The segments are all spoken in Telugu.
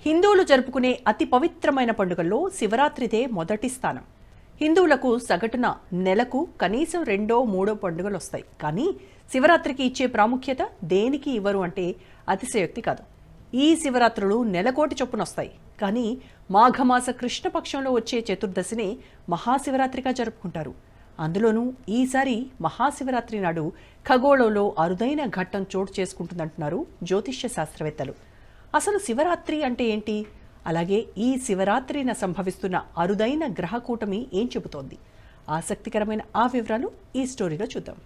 హిందువులు జరుపుకునే అతి పవిత్రమైన పండుగల్లో శివరాత్రిదే మొదటి స్థానం. హిందువులకు సగటున నెలకు కనీసం 2-3 పండుగలు వస్తాయి. కానీ శివరాత్రికి ఇచ్చే ప్రాముఖ్యత దేనికి ఇవ్వరు అంటే అతిశయోక్తి కాదు. ఈ శివరాత్రులు నెలకోటి చొప్పున వస్తాయి. కానీ మాఘమాస కృష్ణపక్షంలో వచ్చే చతుర్దశిని మహాశివరాత్రిగా జరుపుకుంటారు. అందులోనూ ఈసారి మహాశివరాత్రి నాడు ఖగోళంలో అరుదైన ఘట్టం చోటు చేసుకుంటుందంటున్నారు జ్యోతిష్య శాస్త్రవేత్తలు. అసలు శివరాత్రి అంటే ఏంటి? అలాగే ఈ శివరాత్రిన సంభవిస్తున్న అరుదైన గ్రహకూటమి ఏం చెబుతోంది? ఆసక్తికరమైన ఆ వివరాలు ఈ స్టోరీలో చూద్దాం.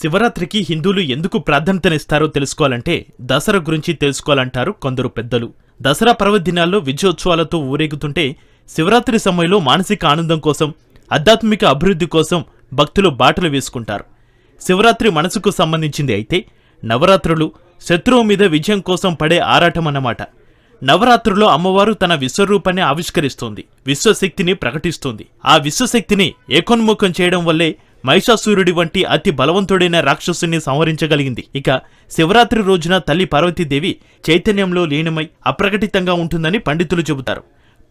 శివరాత్రికి హిందువులు ఎందుకు ప్రాధాన్యతనిస్తారో తెలుసుకోవాలంటే దసరా గురించి తెలుసుకోవాలంటారు కొందరు పెద్దలు. దసరా పర్వదినాల్లో విజయోత్సవాలతో ఊరేగుతుంటే శివరాత్రి సమయంలో మానసిక ఆనందం కోసం, ఆధ్యాత్మిక అభివృద్ధి కోసం భక్తులు బాటలు వేసుకుంటారు. శివరాత్రి మనసుకు సంబంధించింది అయితే నవరాత్రులు శత్రువు మీద విజయం కోసం పడే ఆరాటం అన్నమాట. నవరాత్రుల్లో అమ్మవారు తన విశ్వరూపాన్ని ఆవిష్కరిస్తోంది, విశ్వశక్తిని ప్రకటిస్తోంది. ఆ విశ్వశక్తిని ఏకోన్ముఖం చేయడం వల్లే మహిషాసురుడి వంటి అతి బలవంతుడైన రాక్షసుని సంహరించగలిగింది. ఇక శివరాత్రి రోజున తల్లి పార్వతీదేవి చైతన్యంలో లీనమై అప్రకటితంగా ఉంటుందని పండితులు చెబుతారు.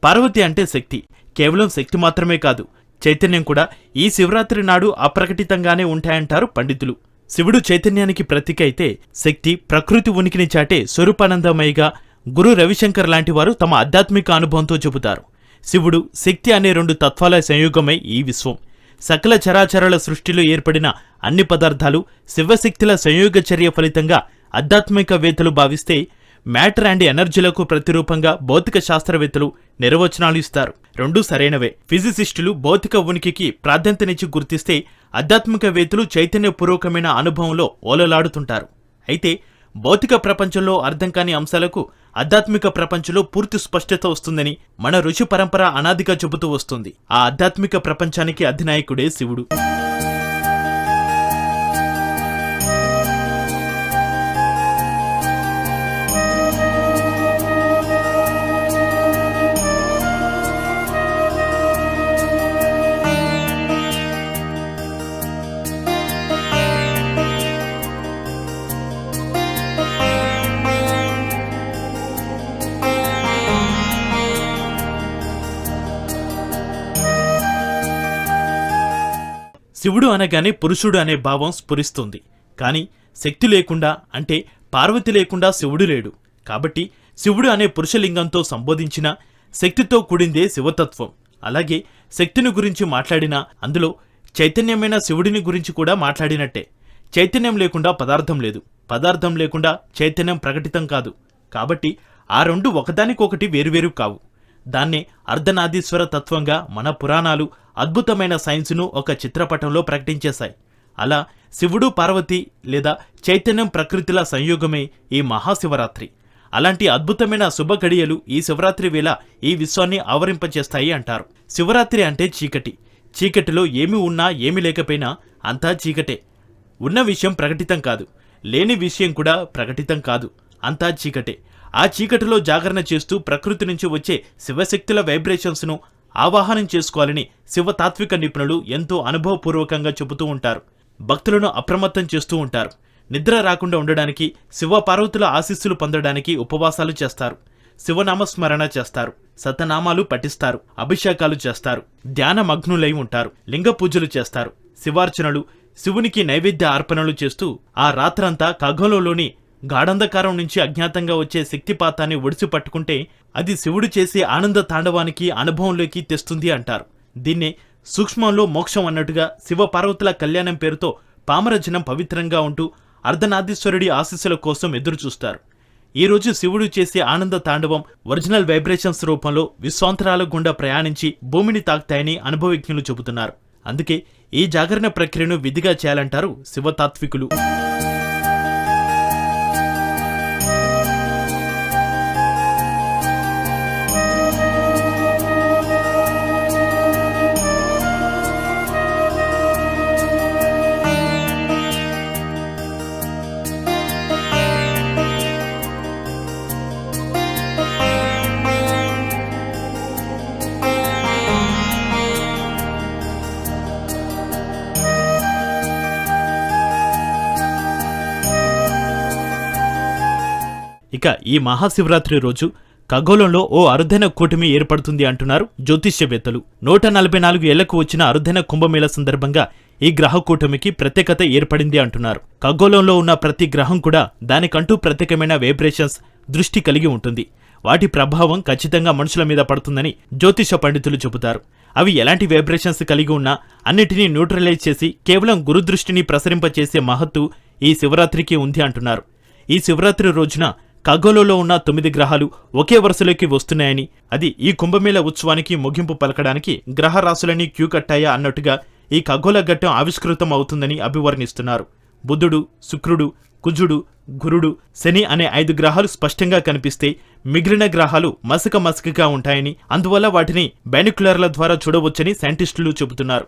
పార్వతి అంటే శక్తి, కేవలం శక్తి మాత్రమే కాదు, చైతన్యం కూడా ఈ శివరాత్రి నాడు అప్రకటితంగానే ఉంటాయంటారు పండితులు. శివుడు చైతన్యానికి ప్రతీక అయితే శక్తి ప్రకృతి ఉనికిని చాటే స్వరూపానందమయ్యగా గురు రవిశంకర్ లాంటి వారు తమ ఆధ్యాత్మిక అనుభవంతో చెబుతారు. శివుడు, శక్తి అనే 2 తత్వాల సంయోగమై ఈ విశ్వం. సకల చరాచరాల సృష్టిలో ఏర్పడిన అన్ని పదార్థాలు శివశక్తుల సంయోగ చర్య ఫలితంగా ఆధ్యాత్మికవేత్తలు భావిస్తే మ్యాటర్ అండ్ ఎనర్జీలకు ప్రతిరూపంగా భౌతిక శాస్త్రవేత్తలు నిర్వచనాలు ఇస్తారు. 2 సరైనవే. ఫిజిసిస్టులు భౌతిక ఉనికికి ప్రాధాన్యతనిచ్చి గుర్తిస్తే ఆధ్యాత్మికవేత్తలు చైతన్యపూర్వకమైన అనుభవంలో ఓలలాడుతుంటారు. అయితే భౌతిక ప్రపంచంలో అర్థం కాని అంశాలకు ఆధ్యాత్మిక ప్రపంచంలో పూర్తి స్పష్టత వస్తుందని మన ఋషి పరంపర అనాదిగా చెబుతూ వస్తుంది. ఆ ఆధ్యాత్మిక ప్రపంచానికి అధినాయకుడే శివుడు. శివుడు అనగానే పురుషుడు అనే భావం స్ఫురిస్తుంది. కానీ శక్తి లేకుండా, అంటే పార్వతి లేకుండా శివుడు లేడు. కాబట్టి శివుడు అనే పురుషలింగంతో సంబోధించిన శక్తితో కూడిందే శివతత్వం. అలాగే శక్తిని గురించి మాట్లాడినా అందులో చైతన్యమైన శివుడిని గురించి కూడా మాట్లాడినట్టే. చైతన్యం లేకుండా పదార్థం లేదు, పదార్థం లేకుండా చైతన్యం ప్రకటితం కాదు. కాబట్టి ఆ 2 ఒకదానికొకటి వేరువేరు కావు. దాన్నే అర్ధనాదీశ్వర తత్వంగా మన పురాణాలు అద్భుతమైన సైన్సును ఒక చిత్రపటంలో ప్రకటించేశాయి. అలా శివుడు, పార్వతి లేదా చైతన్యం ప్రకృతిల సంయోగమే ఈ మహాశివరాత్రి. అలాంటి అద్భుతమైన శుభ గడియలు ఈ శివరాత్రి వేళ ఈ విశ్వాన్ని ఆవరింపచేస్తాయి అంటారు. శివరాత్రి అంటే చీకటి. చీకటిలో ఏమి ఉన్నా ఏమి లేకపోయినా అంతా చీకటే. ఉన్న విషయం ప్రకటితం కాదు, లేని విషయం కూడా ప్రకటితం కాదు, అంతా చీకటే. ఆ చీకటిలో జాగరణ చేస్తూ ప్రకృతి నుంచి వచ్చే శివశక్తుల వైబ్రేషన్స్ను ఆవాహనం చేసుకోవాలని శివతాత్విక నిపుణులు ఎంతో అనుభవపూర్వకంగా చెబుతూ ఉంటారు. భక్తులను అప్రమత్తం చేస్తూ ఉంటారు. నిద్ర రాకుండా ఉండడానికి, శివ పార్వతుల ఆశీస్సులు పొందడానికి ఉపవాసాలు చేస్తారు, శివనామస్మరణ చేస్తారు, శతనామాలు పఠిస్తారు, అభిషేకాలు చేస్తారు, ధ్యాన మగ్నులై ఉంటారు, లింగ పూజలు చేస్తారు, శివార్చనలు, శివునికి నైవేద్య అర్పణలు చేస్తూ ఆ రాత్రంతా ఖగోళంలోని గాఢంధకారం నుంచి అజ్ఞాతంగా వచ్చే శక్తిపాతాన్ని ఒడిసి పట్టుకుంటే అది శివుడు చేసే ఆనంద తాండవానికి అనుభవంలోకి తెస్తుంది అంటారు. దీన్నే సూక్ష్మంలో మోక్షం అన్నట్టుగా శివ పార్వతుల కళ్యాణం పేరుతో పామరజనం పవిత్రంగా ఉంటూ అర్ధనాదీశ్వరుడి ఆశీస్సుల కోసం ఎదురుచూస్తారు. ఈ రోజు శివుడు చేసే ఆనంద తాండవం ఒరిజినల్ వైబ్రేషన్స్ రూపంలో విశ్వాంతరాల గుండా ప్రయాణించి భూమిని తాకుతాయని అనుభవజ్ఞులు చెబుతున్నారు. అందుకే ఈ జాగరణ ప్రక్రియను విధిగా చేయాలంటారు శివతాత్వికులు. ఇక ఈ మహాశివరాత్రి రోజు ఖగోళంలో ఓ అరుదైన కూటమి ఏర్పడుతుంది అంటున్నారు జ్యోతిష్యవేత్తలు. 144 ఏళ్లకు వచ్చిన అరుదైన కుంభమేళ సందర్భంగా ఈ గ్రహ కూటమికి ప్రత్యేకత ఏర్పడింది అంటున్నారు. ఖగోళంలో ఉన్న ప్రతి గ్రహం కూడా దానికంటూ ప్రత్యేకమైన వైబ్రేషన్స్ దృష్టి కలిగి ఉంటుంది. వాటి ప్రభావం ఖచ్చితంగా మనుషుల మీద పడుతుందని జ్యోతిష పండితులు చెబుతారు. అవి ఎలాంటి వైబ్రేషన్స్ కలిగి ఉన్నా అన్నిటినీ న్యూట్రలైజ్ చేసి కేవలం గురుదృష్టిని ప్రసరింపచేసే మహత్తు ఈ శివరాత్రికి ఉంది అంటున్నారు. ఈ శివరాత్రి రోజున ఖగోళంలో ఉన్న 9 గ్రహాలు ఒకే వరుసలోకి వస్తున్నాయని, అది ఈ కుంభమేళ ఉత్సవానికి ముగింపు పలకడానికి గ్రహ రాశులని క్యూ కట్టాయా అన్నట్టుగా ఈ ఖగోళ ఘట్టం ఆవిష్కృతం అవుతుందని అభివర్ణిస్తున్నారు. బుధుడు, శుక్రుడు, కుజుడు, గురుడు, శని అనే 5 గ్రహాలు స్పష్టంగా కనిపిస్తే మిగిలిన గ్రహాలు మసకగా ఉంటాయని, అందువల్ల వాటిని బైనాక్యులర్ల ద్వారా చూడవచ్చని సైంటిస్టులు చెబుతున్నారు.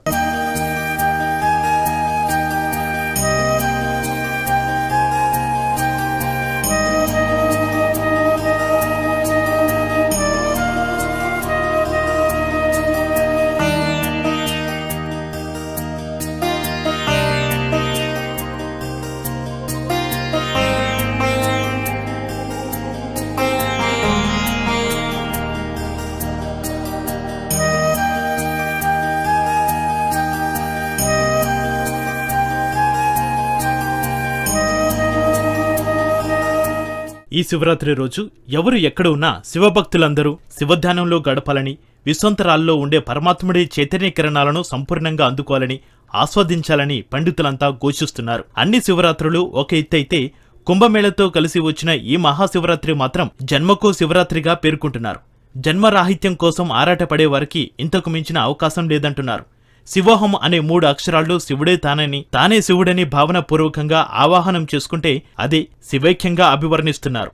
ఈ శివరాత్రి రోజు ఎవరు ఎక్కడ ఉన్నా శివభక్తులందరూ శివధ్యానంలో గడపాలని, విశ్వంతరాల్లో ఉండే పరమాత్ముడి చైతన్య కిరణాలను సంపూర్ణంగా అందుకోవాలని, ఆస్వాదించాలని పండితులంతా ఘోషిస్తున్నారు. అన్ని శివరాత్రులు ఒక ఎత్తైతే కుంభమేళతో కలిసి వచ్చిన ఈ మహాశివరాత్రి మాత్రం జన్మకో శివరాత్రిగా పేర్కొంటున్నారు. జన్మరాహిత్యం కోసం ఆరాటపడే వారికి ఇంతకు మించిన అవకాశం లేదంటున్నారు. శివోహం అనే 3 అక్షరాల్లో శివుడే తానే శివుడని భావన పూర్వకంగా ఆవాహనం చేసుకుంటే అదే శివైక్యంగా అభివర్ణిస్తున్నారు.